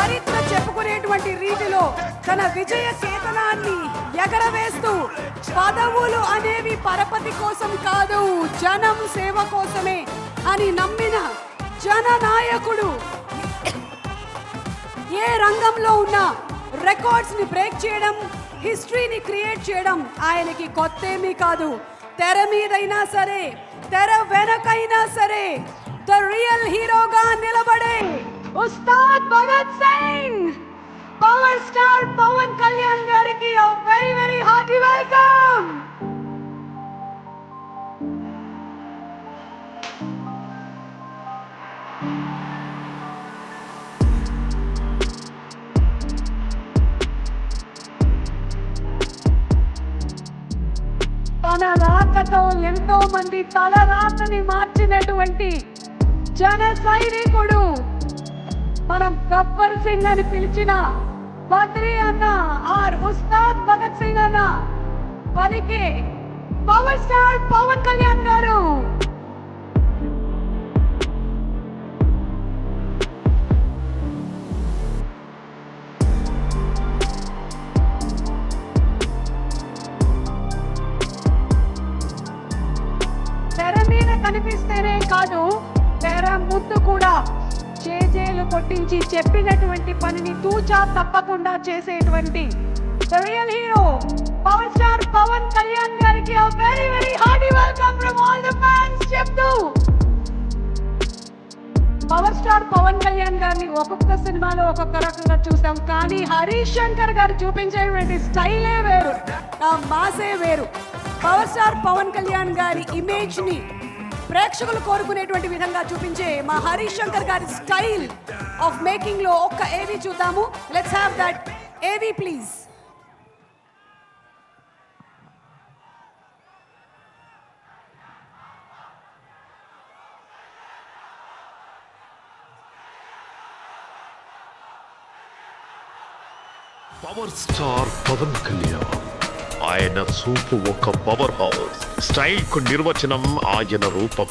చరిత్ర చెప్పుకునేటువంటి రీతిలో తన విజయ కేతనాన్ని ఎగరవేస్తూ పదవులు అనేవి పరపతి కోసం కాదు, జనం సేవ కోసమే అని నమ్మిన జననాయకుడు. ఏ రంగంలో ఉన్న రికార్డ్స్ ని బ్రేక్ చేయడం, హిస్టరీని క్రియేట్ చేయడం ఆయనకి కొత్తేమీ కాదు. తెర మీదైనా సరే, తెర వెనకైనా సరే ద రియల్ హీరోగా నిలబడే ఉస్తాద్ భగత్ సింగ్, పవర్ స్టార్ పవన్ కళ్యాణ్ గారికి వెరీ వెరీ హార్టీ వెల్కమ్. తన రాకతో ఎంతో మంది తలరాతని మార్చినటువంటి జన సైనికుడు, మనం గబ్బర్ సింగ్ అని పిలిచిన బద్రీ అన్న ఆర్ ఉస్తాద్ భగత్ సింగ్ అన్న పలికే పవర్ స్టార్ పవన్ కళ్యాణ్ గారు. తెర మీద కనిపిస్తేనే కాదు, తెర ముందు కూడా చేజేలు కొట్టించి చెప్పినటువంటి పనిని తూచా తప్పకుండా చేసేటువంటి the real hero power star Pawan Kalyan గారికి very very hearty welcome from all the fans చెప్తూ, పవర్ స్టార్ పవన్ కళ్యాణ్ గారిని ఒక్కొక్క సినిమాలో ఒక్కొక్క రకంగా చూసాం, కానీ హరీష్ శంకర్ గారు చూపించేటువంటి స్టైలే వేరు, ఆ మాసే వేరు. పవర్ స్టార్ పవన్ కళ్యాణ్ గారి ఇమేజ్ ని ప్రేక్షకులు కోరుకునేటువంటి విధంగా చూపించే మా హరీష్ శంకర్ గారి స్టైల్ ఆఫ్ మేకింగ్ లో ఒక్క ఏవి చూద్దాము. Let's have that AV please. Power star Pawan Kalyan, ఆయన చూపు ఒక పవర్ హౌస్. స్టైల్ కు నిర్వచనం ఆయన రూపం.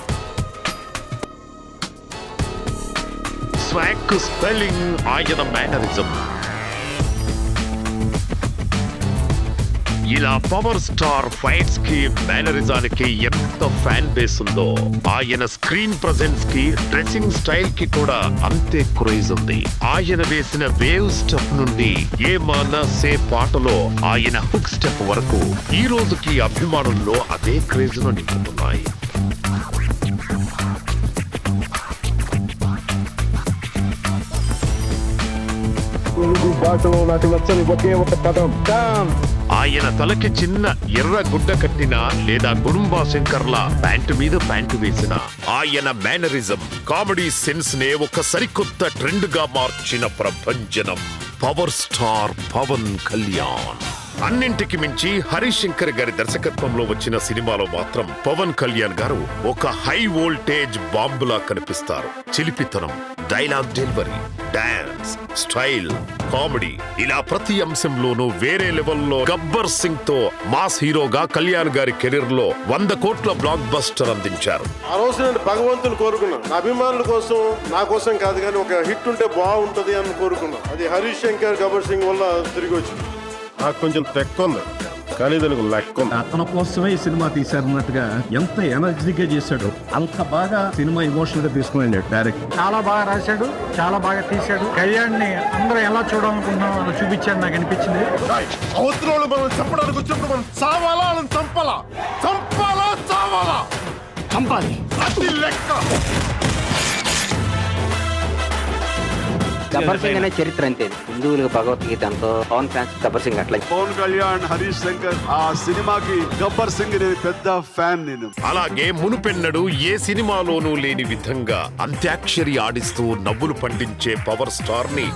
స్వాగ్ కు స్పెల్లింగ్ ఆయన మేనరిజం. ఇలా పవర్ స్టార్ ఫైట్స్ కి మేనరిజానికి ఎంత ఫ్యాన్ బేస్ ఉందో, ఆయన స్క్రీన్ ప్రెజెన్స్ కి డ్రెస్సింగ్ స్టైల్ కి కూడా అంతే క్రేజ్ ఉంది. ఆయన వేసిన వేవ్ స్టెప్ నుండి ఏ మనసే పాటలో ఆయన హుక్ స్టెప్ వరకు ఈ రోజుకి అభిమానుల్లో అదే క్రేజ్ ను నింపుతున్నాయి. నాకు నచ్చని ఒకే ఒక పదం డామ్. ఆయన తలకి చిన్న ఎర్ర గుడ్డ కట్టిన లేదా గుడుంబా శంకర్ల ప్యాంటు మీద ప్యాంటు వేసిన ఆయన మేనరిజం, కామెడీ సెన్స్ నే ఒక సరికొత్త ట్రెండ్ గా మార్చిన ప్రభంజనం పవర్ స్టార్ పవన్ కళ్యాణ్. అన్నింటికి మించి హరీష్ శంకర్ గారి దర్శకత్వంలో వచ్చిన సినిమాలో మాత్రం పవన్ కళ్యాణ్ గారు ఒక హై వోల్టేజ్ బాంబులా కనిపిస్తారు. చిలిపితనం, dialogue delivery, dance, style, comedy, ఇలా ప్రతి అంశంలోనూ వేరే లెవెల్లో గబ్బర్ సింగ్ తో మాస్ హీరోగా కళ్యాణ్ గారి కెరీర్ లో 100 కోట్ల బ్లాక్ బస్టర్ అందించారు. ఆ రోజు నేను భగవంతుని కోరుకున్నా, నా అభిమానుల కోసం, నా కోసం కాదు కానీ ఒక హిట్ ఉంటే బాగుంటది అని కోరుకున్నా. అది హరీష్ శంకర్ గబ్బర్ సింగ్ వల్ల తిరిగి వచ్చింది. నాకు కొంచెం తెక్క ఉంది కానీ దానికి లెక్క ఉంది. అతని కోసమే ఈ సినిమా తీశారన్నట్టుగా ఎంత ఎనర్జీగా చేశాడు, అంత బాగా సినిమా ఎమోషనల్ గా తీసుకుని వెళ్ళాడు డైరెక్ట్. చాలా బాగా రాశాడు, చాలా బాగా తీశాడు. కళ్యాణ్ ని అందరూ ఎలా చూడాలనుకుంటున్నాం అని చూపించాడు నాకు అనిపించింది. అవతల మనం చెప్పడానికి వచ్చినప్పుడు మనం చావాలా అని చంపాలా, చంపాలా చావాలా, చంపాలి అది లెక్క. గబ్బర్ సింగ్ అనే చరిత్ర అంతే. హిందువులకు భగవద్గీత ఎంతో, పవన్ ఫ్యాన్స్ గబ్బర్ సింగ్ అట్లా. పవన్ కళ్యాణ్, హరీష్ శంకర్ ఆ సినిమాకి గబ్బర్ సింగ్ నేను పెద్ద ఫ్యాన్. నేను అలాగే మునుపెన్నడు ఏ సినిమాలోనూ లేని విధంగా అంత్యాక్షరి ఆడిస్తూ నవ్వులు పండించే పవర్ స్టార్ ని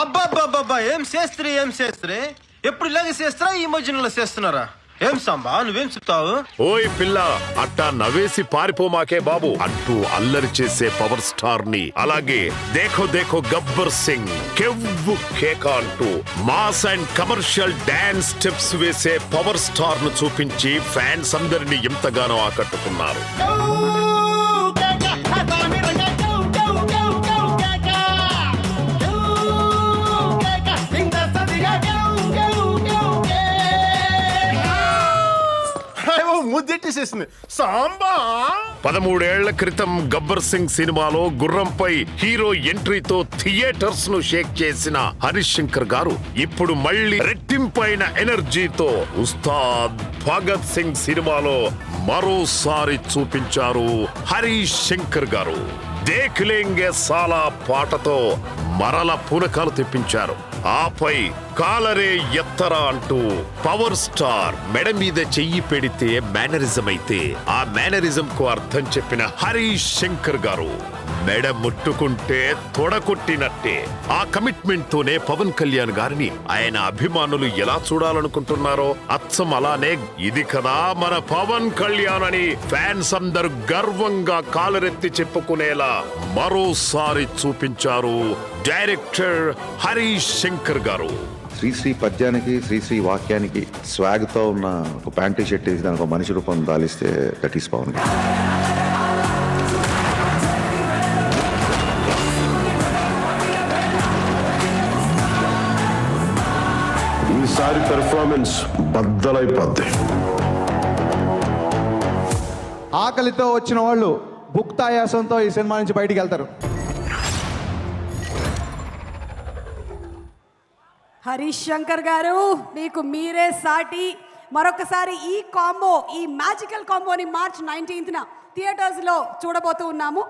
అబ్బాబ్బాబ్బా, ఏం చేస్త్రీ, ఏం చేస్త్రీ. ఎప్పుడు ఇలాగే చేస్తారా, ఈ మధ్యలో చేస్తున్నారా? ఏం సంబా నువ్వేం చెప్తావు? ఓయ్ పిల్ల, అట్టా నవ్వేసి పారిపోమాకే బాబు అంటూ అల్లరి చేసే పవర్ స్టార్ ని, అలాగే దేఖో దేఖో గబ్బర్ సింగ్, కెవ్వు కేక అంటూ mass and commercial dance steps వేసే పవర్ స్టార్ ను చూపించి ఫ్యాన్స్ అందరినీ ఎంతగానో ఆకట్టుకున్నారు. ముద్దెట్టేసేసింది సాంబా. 13 ఏళ్ల క్రితం గబ్బర్ సింగ్ సినిమాలో గుర్రంపై హీరో ఎంట్రీతో థియేటర్స్ ను షేక్ చేసిన హరీష్ శంకర్ గారు ఇప్పుడు మళ్ళీ రెట్టింపైన ఎనర్జీతో ఉస్తాద్ భగత్ సింగ్ సినిమాలో మరోసారి చూపించారు హరీష్ శంకర్ గారు. దేఖ్లేంగే సాలా పాటతో మరల పూనకాలు తెప్పించారు. ఆపై కాలరే ఎత్తరా అంటూ పవర్ స్టార్ మెడ మీద చెయ్యి పెడితే మేనరిజం అయితే ఆ మేనరిజం కు అర్థం చెప్పిన హరీష్ శంకర్ గారు మెడ ముట్టుకుంటే తొడకొట్టినట్టే. ఆ కమిట్మెంట్ తోనే పవన్ కళ్యాణ్ గారిని ఆయన అభిమానులు ఎలా చూడాలనుకుంటున్నారో అచ్చం అలానే ఇది కదా మన పవన్ కళ్యాణ్ అని ఫ్యాన్స్ అందరూ గర్వంగా కాలరెత్తి చెప్పుకునేలా మరోసారి చూపించారు డైరెక్టర్ హరీష్ శంకర్ గారు. శ్రీశ్రీ పద్యానికి శ్రీశ్రీ వాక్యానికి స్వాగ్తో ఉన్న ఒక ప్యాంటీ షర్ట్ వేసి దానికి ఒక మనిషి రూపం దాలిస్తే దట్ ఈస్ పవన్. ఈసారి పెర్ఫార్మెన్స్ బద్దలైపోద్ది. ఆకలితో వచ్చిన వాళ్ళు భుక్తాయాసంతో ఈ సినిమా నుంచి బయటికి వెళ్తారు. హరీష్ శంకర్ గారు, మీకు మీరే సాటి. మరొకసారి ఈ కాంబో, ఈ మ్యాజికల్ కాంబోని March 19న థియేటర్స్లో చూడబోతూ ఉన్నాము.